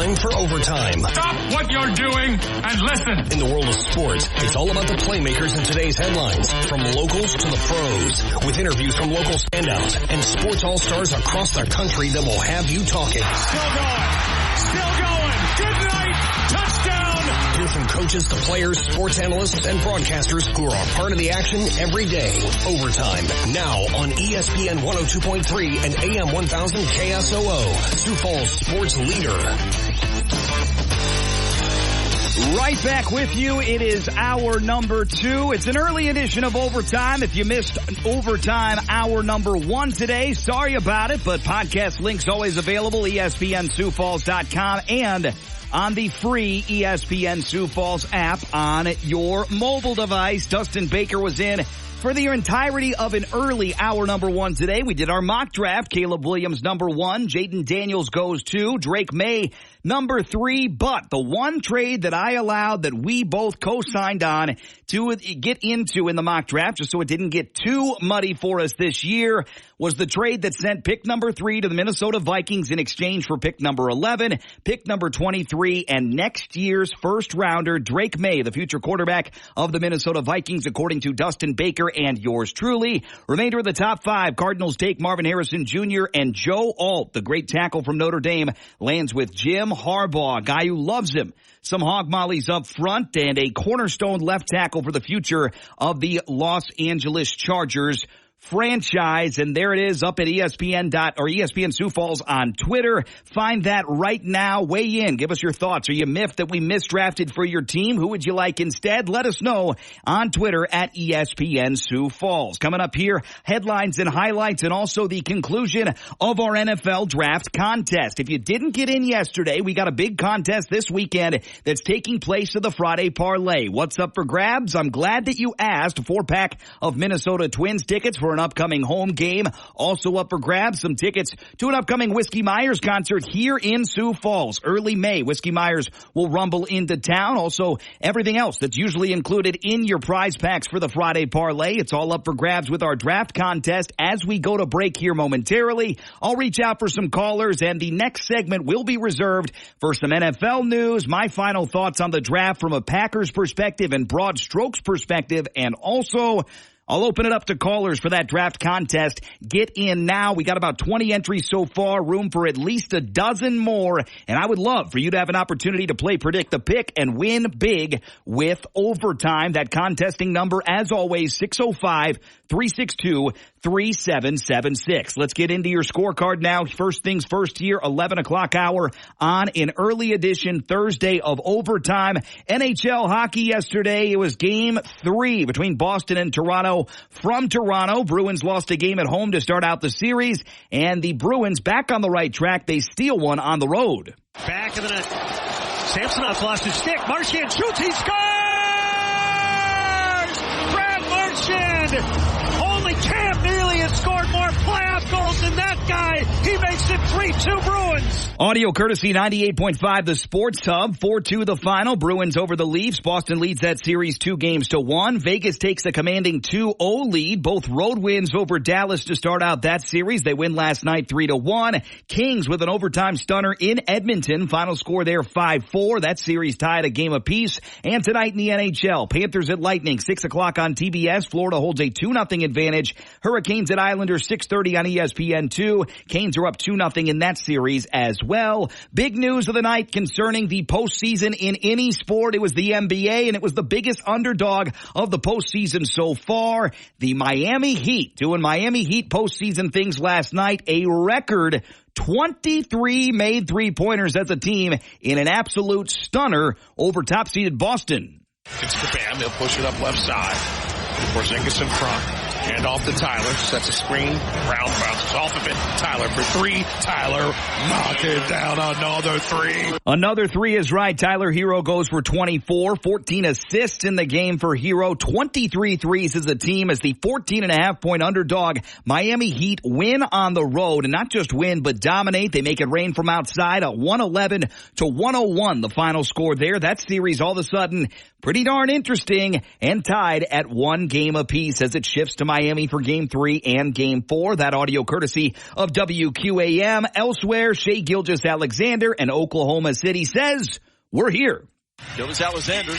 time for Overtime. Stop what you're doing and listen. In the world of sports, it's all about the playmakers in today's headlines, from locals to the pros, with interviews from local standouts and sports all-stars across the country that will have you talking. Still going. Good night. Touchdown. Hear from coaches to players, sports analysts, and broadcasters who are a part of the action every day. Overtime, now on ESPN 102.3 and AM 1000 KSOO, Sioux Falls sports leader. Right back with you. It is hour number 2. It's an early edition of Overtime. If you missed Overtime hour number 1 today, sorry about it, but podcast links always available, ESPNSiouxFalls.com and on the free ESPN Sioux Falls app on your mobile device. Dustin Baker was in for the entirety of an early hour number 1 today. We did our mock draft. Caleb Williams, number 1. Jaden Daniels goes 2. Drake May, number 3. But the one trade that I allowed that we both co-signed on to get into in the mock draft, just so it didn't get too muddy for us this year, was the trade that sent pick number 3 to the Minnesota Vikings in exchange for pick number 11, pick number 23, and next year's first rounder, Drake May, the future quarterback of the Minnesota Vikings, according to Dustin Baker and yours truly. Remainder of the top 5, Cardinals take Marvin Harrison Jr. and Joe Alt, the great tackle from Notre Dame, lands with Jim Harbaugh, a guy who loves him. Some hog mollies up front and a cornerstone left tackle for the future of the Los Angeles Chargers franchise. And there it is up at ESPN Sioux Falls on Twitter. Find that right now. Weigh in. Give us your thoughts. Are you miffed that we misdrafted for your team? Who would you like instead? Let us know on Twitter at ESPN Sioux Falls. Coming up here, headlines and highlights and also the conclusion of our NFL draft contest. If you didn't get in yesterday, we got a big contest this weekend that's taking place at the Friday Parlay. What's up for grabs? I'm glad that you asked. A 4-pack of Minnesota Twins tickets for an upcoming home game. Also up for grabs, some tickets to an upcoming Whiskey Myers concert here in Sioux Falls. Early May, Whiskey Myers will rumble into town. Also, everything else that's usually included in your prize packs for the Friday Parlay. It's all up for grabs with our draft contest as we go to break here momentarily. I'll reach out for some callers, and the next segment will be reserved for some NFL news, my final thoughts on the draft from a Packers perspective and broad strokes perspective, and also I'll open it up to callers for that draft contest. Get in now. We got about 20 entries so far, room for at least a dozen more. And I would love for you to have an opportunity to play Predict the Pick and win big with Overtime. That contesting number, as always, 605-362-3776. Let's get into your scorecard now. First things first here, 11 o'clock hour on an early edition Thursday of Overtime. NHL hockey yesterday. It was game 3 between Boston and Toronto. From Toronto, Bruins lost a game at home to start out the series, and the Bruins back on the right track. They steal one on the road. Back of the net. Samsonov lost his stick. Marchand shoots. He scores! Brad Marchand! Only Cam Neely has scored more playoff goals than that guy. He makes it 3-2 Bruins. Audio courtesy 98.5 The Sports Hub. 4-2 the final. Bruins over the Leafs. Boston leads that series 2-1. Vegas takes a commanding 2-0 lead. Both road wins over Dallas to start out that series. They win last night 3-1. Kings with an overtime stunner in Edmonton. Final score there 5-4. That series tied a game apiece. And tonight in the NHL, Panthers at Lightning, 6 o'clock on TBS. Florida holds a 2-0 advantage. Hurricanes at Islanders, 6:30 on ESPN2. Canes are up 2-0 in that series as well. Big news of the night concerning the postseason in any sport. It was the NBA, and it was the biggest underdog of the postseason so far. The Miami Heat doing Miami Heat postseason things last night. A record 23 made three-pointers as a team in an absolute stunner over top-seeded Boston. It's Kabam. He'll push it up left side. Porzingis in front. Hand off to Tyler. Sets a screen. Brown bounces off of it. Tyler for 3. Tyler knocking down another 3. Another 3 is right. Tyler Hero goes for 24. 14 assists in the game for Hero. 23 threes as a team as the 14.5-point underdog Miami Heat win on the road. And not just win, but dominate. They make it rain from outside. A 111-101 the final score there. That series all of a sudden pretty darn interesting and tied at 1 game apiece as it shifts to Miami for Game 3 and Game 4. That audio courtesy of WQAM. Elsewhere, Shai Gilgeous-Alexander and Oklahoma City says, we're here. Gilgeous-Alexander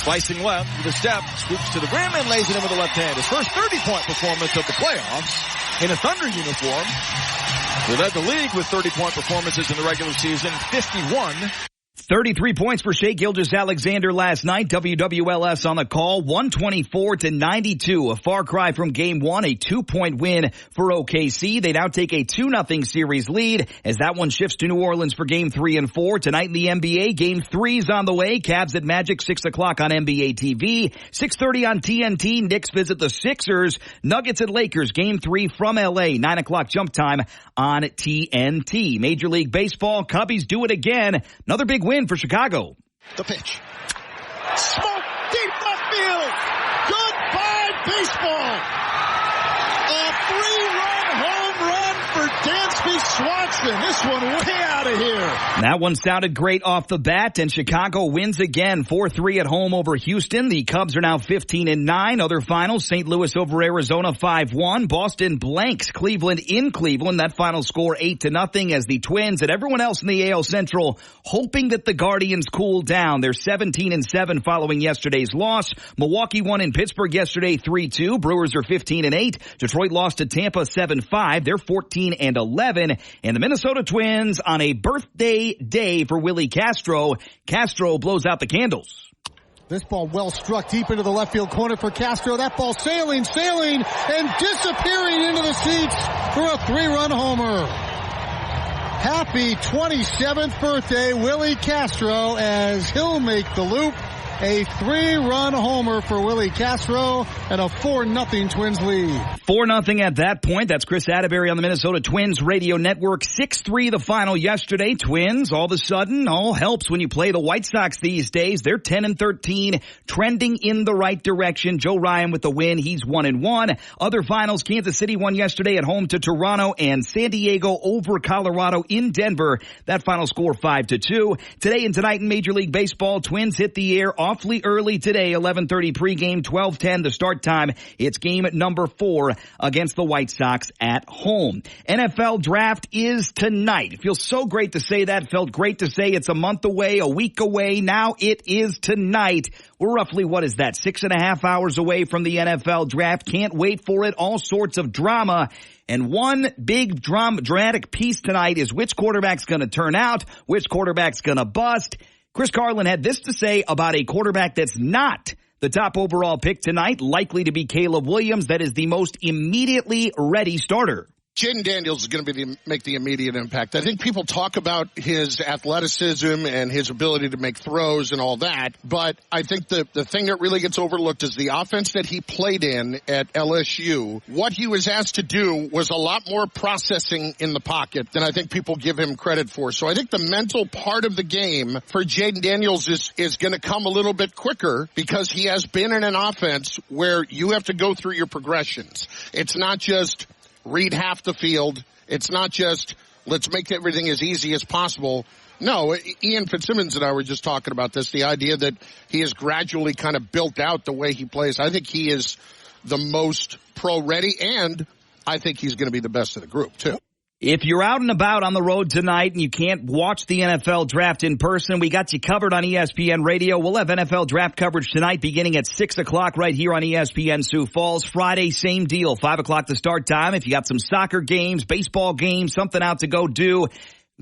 slicing left with a step, scoops to the rim and lays it in with the left hand. His first 30-point performance of the playoffs in a Thunder uniform. He led the league with 30-point performances in the regular season, 51. 33 points for Shai Gilgeous-Alexander last night. WWLS on the call, 124-92. A far cry from Game 1, a 2-point win for OKC. They now take a 2-0 series lead as that one shifts to New Orleans for Game 3 and 4. Tonight in the NBA, Game 3's on the way. Cavs at Magic, 6 o'clock on NBA TV. 6:30 on TNT. Knicks visit the Sixers. Nuggets at Lakers, Game 3 from LA. 9 o'clock jump time on TNT. Major League Baseball, Cubbies do it again. Another big win for Chicago. The pitch. Smoke deep left field. Goodbye, baseball. A 3-run home run for Dansby Swanson. This one way out of here. That one sounded great off the bat, and Chicago wins again, 4-3 at home over Houston. The Cubs are now 15-9. Other finals, St. Louis over Arizona 5-1. Boston blanks Cleveland in Cleveland. That final score 8-0 as the Twins and everyone else in the AL Central hoping that the Guardians cool down. They're 17-7 following yesterday's loss. Milwaukee won in Pittsburgh yesterday 3-2. Brewers are 15-8. Detroit lost to Tampa 7-5. They're 14-11. And the Minnesota Twins on a birthday day for Willie Castro. Castro blows out the candles. This ball well struck deep into the left field corner for Castro. That ball sailing, and disappearing into the seats for a 3-run homer. Happy 27th birthday, Willie Castro, as he'll make the loop. A 3-run homer for Willie Castro and a 4-0 Twins lead. 4-0 at that point. That's Chris Atterbury on the Minnesota Twins radio network. 6-3 the final yesterday. Twins, all of a sudden, all helps when you play the White Sox these days. They're 10-13, trending in the right direction. Joe Ryan with the win. He's 1-1. Other finals, Kansas City won yesterday at home to Toronto, and San Diego over Colorado in Denver. That final score 5-2. Today and tonight in Major League Baseball, Twins hit the air awfully early today, 11:30 pregame, 12:10 the start time. It's game number 4 against the White Sox at home. NFL draft is tonight. It feels so great to say that. Felt great to say it's a month away, a week away. Now it is tonight. We're roughly, 6.5 hours away from the NFL draft. Can't wait for it. All sorts of drama. And one big dramatic piece tonight is which quarterback's going to turn out, which quarterback's going to bust. Chris Carlin had this to say about a quarterback that's not the top overall pick tonight, likely to be Caleb Williams. That is the most immediately ready starter. Jaden Daniels is going to make the immediate impact. I think people talk about his athleticism and his ability to make throws and all that, but I think the thing that really gets overlooked is the offense that he played in at LSU. What he was asked to do was a lot more processing in the pocket than I think people give him credit for. So I think the mental part of the game for Jaden Daniels is going to come a little bit quicker because he has been in an offense where you have to go through your progressions. It's not just read half the field. It's not just, let's make everything as easy as possible. No, Ian Fitzsimmons and I were just talking about this, the idea that he has gradually kind of built out the way he plays. I think he is the most pro-ready, and I think he's going to be the best of the group, too. If you're out and about on the road tonight and you can't watch the NFL draft in person, we got you covered on ESPN Radio. We'll have NFL draft coverage tonight beginning at 6 o'clock right here on ESPN Sioux Falls. Friday, same deal, 5 o'clock the start time. If you got some soccer games, baseball games, something out to go do,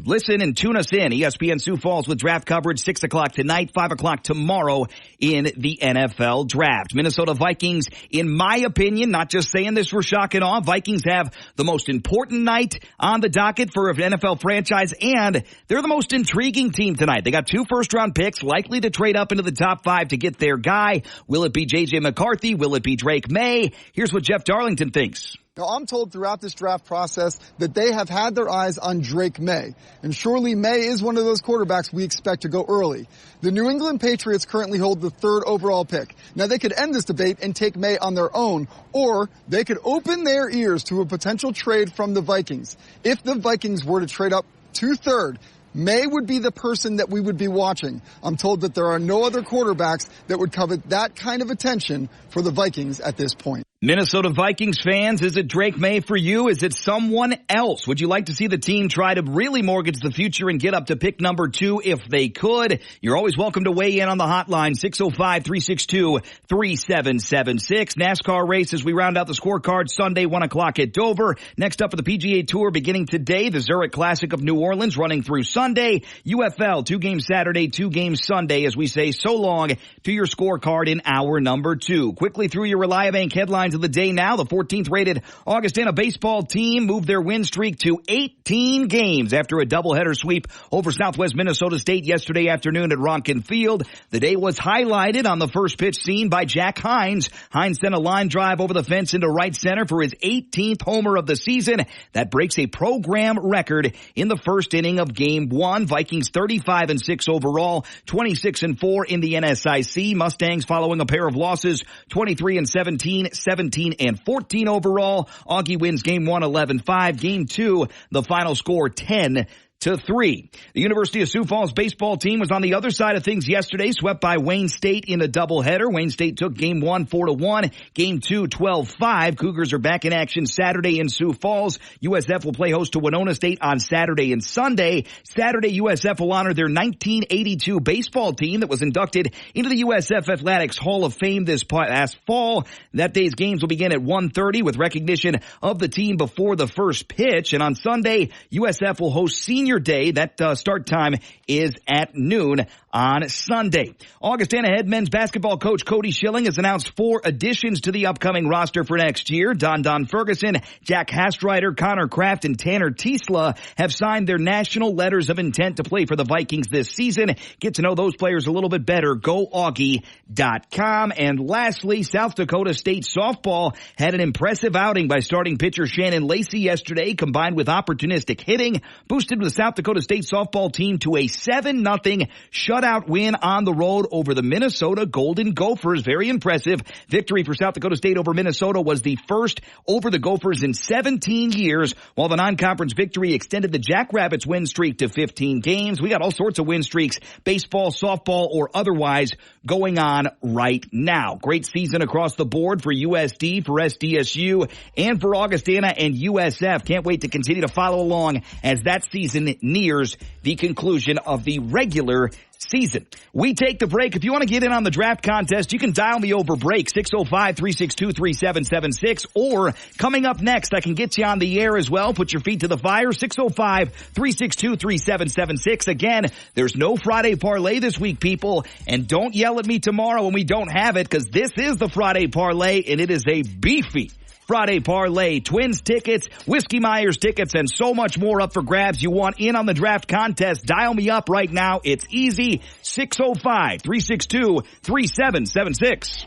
listen and tune us in. ESPN Sioux Falls with draft coverage, 6 o'clock tonight, 5 o'clock tomorrow in the NFL draft. Minnesota Vikings, in my opinion, not just saying this for shock and awe, Vikings have the most important night on the docket for an NFL franchise, and they're the most intriguing team tonight. They got 2 first-round picks, likely to trade up into the top 5 to get their guy. Will it be J.J. McCarthy? Will it be Drake May? Here's what Jeff Darlington thinks. Now, I'm told throughout this draft process that they have had their eyes on Drake May. And surely May is one of those quarterbacks we expect to go early. The New England Patriots currently hold the 3rd overall pick. Now, they could end this debate and take May on their own, or they could open their ears to a potential trade from the Vikings. If the Vikings were to trade up to 3rd, May would be the person that we would be watching. I'm told that there are no other quarterbacks that would covet that kind of attention for the Vikings at this point. Minnesota Vikings fans, is it Drake May for you? Is it someone else? Would you like to see the team try to really mortgage the future and get up to pick number 2 if they could? You're always welcome to weigh in on the hotline, 605-362-3776. NASCAR race as we round out the scorecard Sunday, 1 o'clock at Dover. Next up for the PGA Tour beginning today, the Zurich Classic of New Orleans running through Sunday. UFL, 2 games Saturday, 2 games Sunday as we say so long to your scorecard in hour number 2. Quickly through your Reliabank headlines of the day now. The 14th rated Augustana baseball team moved their win streak to 18 games after a doubleheader sweep over Southwest Minnesota State yesterday afternoon at Ronkin Field. The day was highlighted on the first pitch seen by Jack Hines. Hines sent a line drive over the fence into right center for his 18th homer of the season. That breaks a program record in the first inning of Game 1. Vikings 35-6 overall, 26-4 in the NSIC. Mustangs following a pair of losses, 23-17, 17-14 overall. Augie wins Game 1 11-5. Game 2, the final score 10-3. The University of Sioux Falls baseball team was on the other side of things yesterday, swept by Wayne State in a doubleheader. Wayne State took Game 1 4-1, Game 2 12-5. Cougars are back in action Saturday in Sioux Falls. USF will play host to Winona State on Saturday and Sunday. Saturday, USF will honor their 1982 baseball team that was inducted into the USF Athletics Hall of Fame this past fall. That day's games will begin at 1:30 with recognition of the team before the first pitch. And on Sunday, USF will host Senior Day. That start time is at noon on Sunday. Augustana head men's basketball coach Cody Schilling has announced 4 additions to the upcoming roster for next year. Don Ferguson, Jack Hastreiter, Connor Kraft, and Tanner Tiesla have signed their national letters of intent to play for the Vikings this season. Get to know those players a little bit better. GoAugie.com. And lastly, South Dakota State softball had an impressive outing by starting pitcher Shannon Lacey yesterday, combined with opportunistic hitting, boosted the South Dakota State softball team to a 7-0 shutout win on the road over the Minnesota Golden Gophers. Very impressive victory for South Dakota State over Minnesota, was the first over the Gophers in 17 years, while the non-conference victory extended the Jackrabbits win streak to 15 games. We got all sorts of win streaks, baseball, softball, or otherwise, going on right now. Great season across the board for USD, for SDSU, and for Augustana and USF. Can't wait to continue to follow along as that season nears the conclusion of the regular season. We take the break. If you want to get in on the draft contest, you can dial me over break, 605-362-3776, or coming up next, I can get you on the air as well. Put your feet to the fire, 605-362-3776. Again, there's no Friday parlay this week, people, and don't yell at me tomorrow when we don't have it, because this is the Friday parlay, and it is a beefy Friday parlay. Twins tickets, Whiskey Myers tickets, and so much more up for grabs. You want in on the draft contest? Dial me up right now. It's easy. 605-362-3776.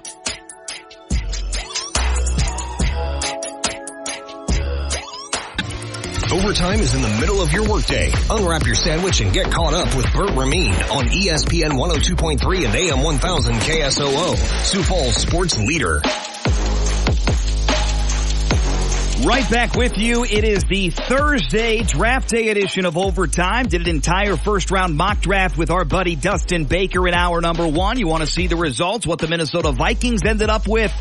Overtime is in the middle of your workday. Unwrap your sandwich and get caught up with Bert Rameen on ESPN 102.3 and AM 1000 KSOO, Sioux Falls sports leader. Right back with you. It is the Thursday draft day edition of Overtime. Did an entire first round mock draft with our buddy Dustin Baker in hour number 1. You want to see the results, what the Minnesota Vikings ended up with?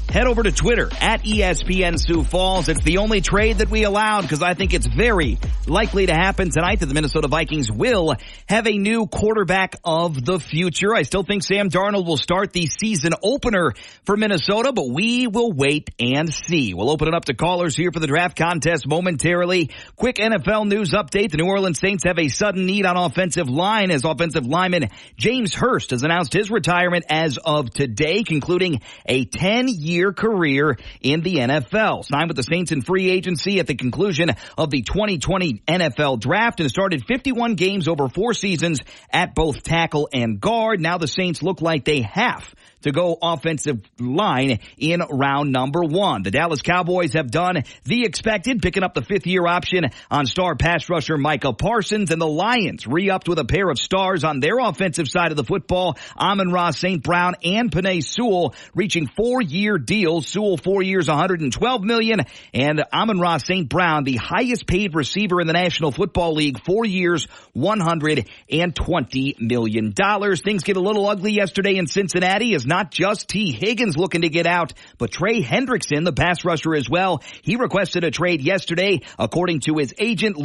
Head over to Twitter at ESPN Sioux Falls. It's the only trade that we allowed because I think it's very likely to happen tonight that the Minnesota Vikings will have a new quarterback of the future. I still think Sam Darnold will start the season opener for Minnesota, but we will wait and see. We'll open it up to callers here for the draft contest momentarily. Quick NFL news update. The New Orleans Saints have a sudden need on offensive line as offensive lineman James Hurst has announced his retirement as of today, concluding a 10-year career in the NFL. Signed with the Saints in free agency at the conclusion of the 2020 NFL draft and started 51 games over 4 seasons at both tackle and guard. Now the Saints look like they have to go offensive line in round number 1. The Dallas Cowboys have done the expected, picking up the 5th-year option on star pass rusher Micah Parsons, and the Lions re-upped with a pair of stars on their offensive side of the football, Amon-Ra St. Brown and Penei Sewell, reaching 4-year deals. Sewell 4 years, $112 million, and Amon-Ra St. Brown, the highest paid receiver in the National Football League, 4 years, $120 million. Things get a little ugly yesterday in Cincinnati as not just T. Higgins looking to get out, but Trey Hendrickson, the pass rusher as well. He requested a trade yesterday. According to his agent,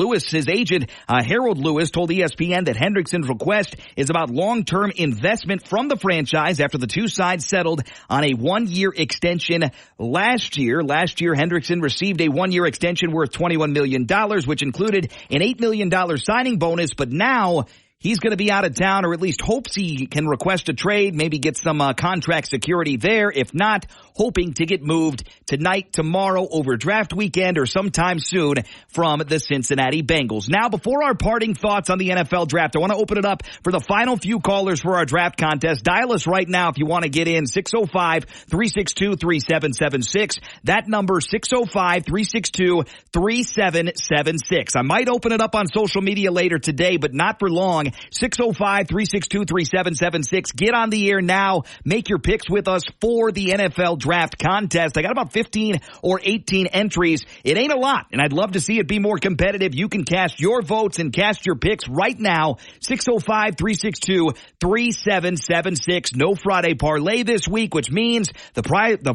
Harold Lewis, told ESPN that Hendrickson's request is about long-term investment from the franchise after the two sides settled on a one-year extension last year. Last year, Hendrickson received a one-year extension worth $21 million, which included an $8 million signing bonus, but now he's going to be out of town, or at least hopes he can request a trade, maybe get some contract security there. If not, hoping to get moved tonight, tomorrow, over draft weekend, or sometime soon from the Cincinnati Bengals. Now, before our parting thoughts on the NFL draft, I want to open it up for the final few callers for our draft contest. Dial us right now if you want to get in, 605-362-3776. That number, 605-362-3776. I might open it up on social media later today, but not for long. 605-362-3776. Get on the air now. Make your picks with us for the NFL draft contest. I got about 15 or 18 entries. It ain't a lot, and I'd love to see it be more competitive. You can cast your votes and cast your picks right now. 605-362-3776. No Friday parlay this week, which means the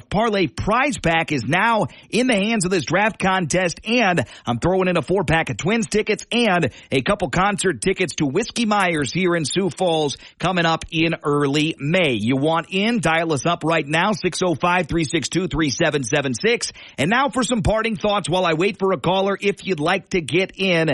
parlay prize pack is now in the hands of this draft contest, and I'm throwing in a 4-pack of Twins tickets and a couple concert tickets to Whiskey Myers here in Sioux Falls coming up in early May. You want in? Dial us up right now, 605-362-3776. And now for some parting thoughts while I wait for a caller if you'd like to get in.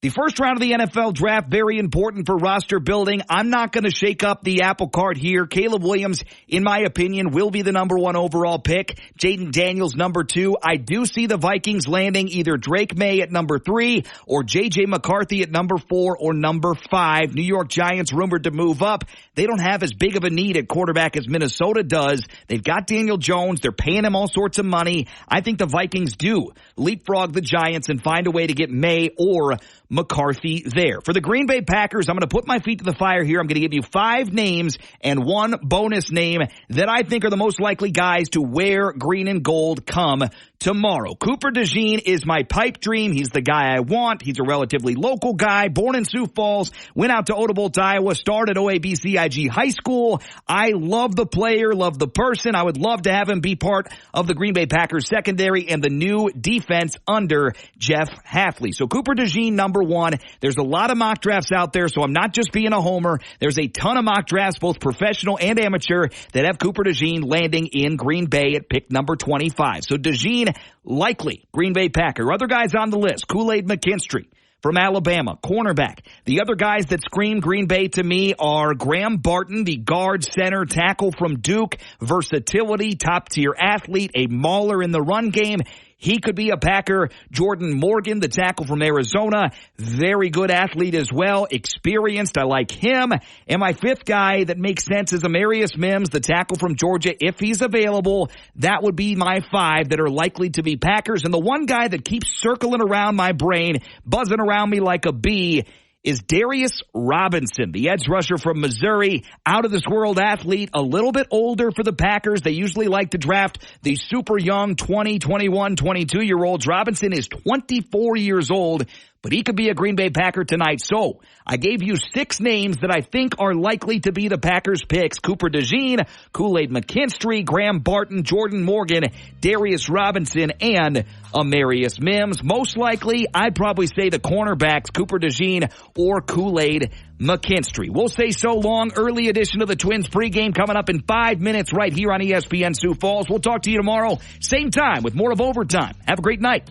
The first round of the NFL draft, very important for roster building. I'm not going to shake up the apple cart here. Caleb Williams, in my opinion, will be the number 1 overall pick. Jaden Daniels, number 2. I do see the Vikings landing either Drake May at number 3 or J.J. McCarthy at number 4 or number 5. New York Giants rumored to move up. They don't have as big of a need at quarterback as Minnesota does. They've got Daniel Jones. They're paying him all sorts of money. I think the Vikings do leapfrog the Giants and find a way to get May or McCarthy there. For the Green Bay Packers, I'm going to put my feet to the fire here. I'm going to give you 5 names and 1 bonus name that I think are the most likely guys to wear green and gold come tomorrow. Cooper DeJean is my pipe dream. He's the guy I want. He's a relatively local guy, born in Sioux Falls, went out to Odenbolt, Iowa, started OABCIG High School. I love the player, love the person. I would love to have him be part of the Green Bay Packers secondary and the new defense under Jeff Hafley. So Cooper DeJean, number 1. There's a lot of mock drafts out there, so I'm not just being a homer. There's a ton of mock drafts, both professional and amateur, that have Cooper DeJean landing in Green Bay at pick number 25. So DeJean, likely Green Bay Packer. Other guys on the list, Kool-Aid McKinstry from Alabama, cornerback. The other guys that scream Green Bay to me are Graham Barton, the guard center tackle from Duke, versatility, top-tier athlete, a mauler in the run game. He could be a Packer. Jordan Morgan, the tackle from Arizona, very good athlete as well, experienced. I like him. And my 5th guy that makes sense is Amarius Mims, the tackle from Georgia, if he's available. That would be my 5 that are likely to be Packers. And the one guy that keeps circling around my brain, buzzing around me like a bee, is Darius Robinson, the edge rusher from Missouri, out-of-this-world athlete, a little bit older for the Packers. They usually like to draft the super young 20, 21, 22-year-olds. Robinson is 24 years old, but he could be a Green Bay Packer tonight. So I gave you 6 names that I think are likely to be the Packers' picks. Cooper DeJean, Kool-Aid McKinstry, Graham Barton, Jordan Morgan, Darius Robinson, and Amarius Mims. Most likely, I'd probably say the cornerbacks, Cooper DeJean or Kool-Aid McKinstry. We'll say so long. Early edition of the Twins pregame coming up in 5 minutes right here on ESPN Sioux Falls. We'll talk to you tomorrow, same time, with more of Overtime. Have a great night.